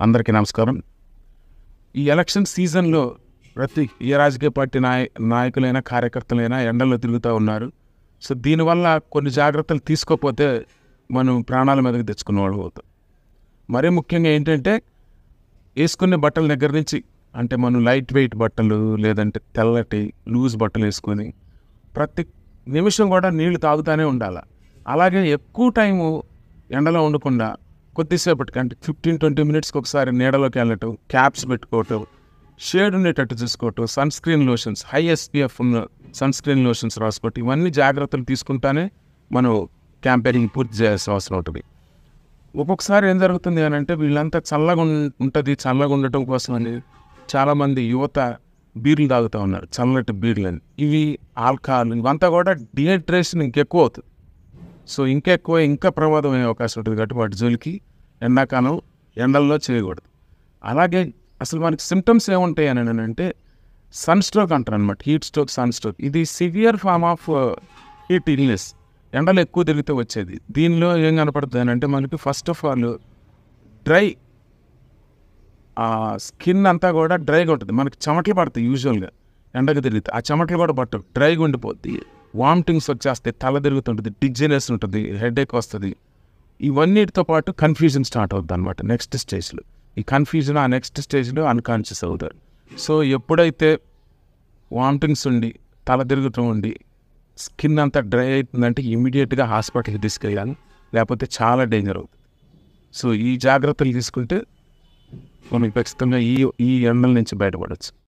అందరికీ నమస్కారం. ఈ ఎలక్షన్ సీజన్‌లో ఏ రాజకీయ పార్టీ నాయకులైనా, కార్యకర్తలైనా ఎండల్లో తిరుగుతా ఉన్నారు. సో, దీనివల్ల కొన్ని జాగ్రత్తలు తీసుకోకపోతే మనం ప్రాణాల మీదకి తెచ్చుకునేవాళ్ళం అవుతాం. మరీ ముఖ్యంగా ఏంటంటే, ఏసుకునే బట్టల దగ్గర నుంచి అంటే మనం లైట్ వెయిట్ బట్టలు, లేదంటే తెల్లటి లూజ్ బట్టలు వేసుకొని ప్రతి నిమిషం కూడా నీళ్లు తాగుతూనే ఉండాలి. అలాగే ఎక్కువ టైము ఎండలో ఉండకుండా కొద్దిసేపటికి అంటే 15-20 మినిట్స్కి ఒకసారి నీడలోకి వెళ్ళటం, క్యాప్స్ పెట్టుకోవటం, షేడ్ ఉండేటట్టు చూసుకోవటం, sunscreen lotions, high SPF ఉన్న సన్ స్క్రీన్ లోషన్స్ రాసుకోవటం, ఇవన్నీ జాగ్రత్తలు తీసుకుంటానే మనం క్యాంపెయినింగ్ పూర్తి చేయాల్సిన అవసరం ఉంటుంది. ఒక్కొక్కసారి ఏం జరుగుతుంది అని అంటే వీళ్ళంతా చల్లగా ఉండటం కోసం అని చాలామంది యువత బీర్లు తాగుతూ ఉన్నారు, చల్లటి బీర్లు అని. ఇవి ఆల్కహాల్ ఇవంతా కూడా డిహైడ్రేషన్ ఇంకెక్కువ అవుతుంది. సో ఇంకా ప్రమాదం అయ్యే అవకాశం ఉంటుంది. కాబట్టి వాటి జోలికి ఎండాకాలం ఎండల్లో చేయకూడదు. అలాగే అసలు మనకి సిమ్టమ్స్ ఏముంటాయి అని అంటే సన్ స్ట్రోక్ అంటారు అనమాట. Heat stroke, sun stroke. ఇది severe form of heat illness. ఎండలు ఎక్కువ తిరిగితే వచ్చేది. దీనిలో ఏం కనపడుతుంది అని అంటే మనకి first of all dry skin అంతా కూడా డ్రైగా ఉంటుంది. మనకి చెమటలు పడతాయి యూజువల్గా ఎండకు తిరిగితే. ఆ చెమటలు కూడా పట్టవు, డ్రైగా ఉండిపోద్ది. వామిటింగ్స్ వచ్చేస్తాయి, తల తిరుగుతుంటుంది, డిజినెస్ ఉంటుంది, హెడేక్ వస్తుంది. ఇవన్నిటితో పాటు కన్ఫ్యూజన్ స్టార్ట్ అవుతుంది అనమాట నెక్స్ట్ స్టేజ్లో. ఈ కన్ఫ్యూజన్ ఆ నెక్స్ట్ స్టేజ్లో అన్కాన్షియస్ అవుతారు. సో ఎప్పుడైతే వామిటింగ్స్ ఉండి, తల తిరుగుతూ ఉండి, స్కిన్ అంతా డ్రై అవుతుందంటే ఇమీడియట్గా హాస్పిటల్కి తీసుకెళ్ళాలి, లేకపోతే చాలా డేంజర్ అవుతుంది. సో ఈ జాగ్రత్తలు తీసుకుంటే మనం ఖచ్చితంగా ఈ ఎండల నుంచి బయటపడవచ్చు.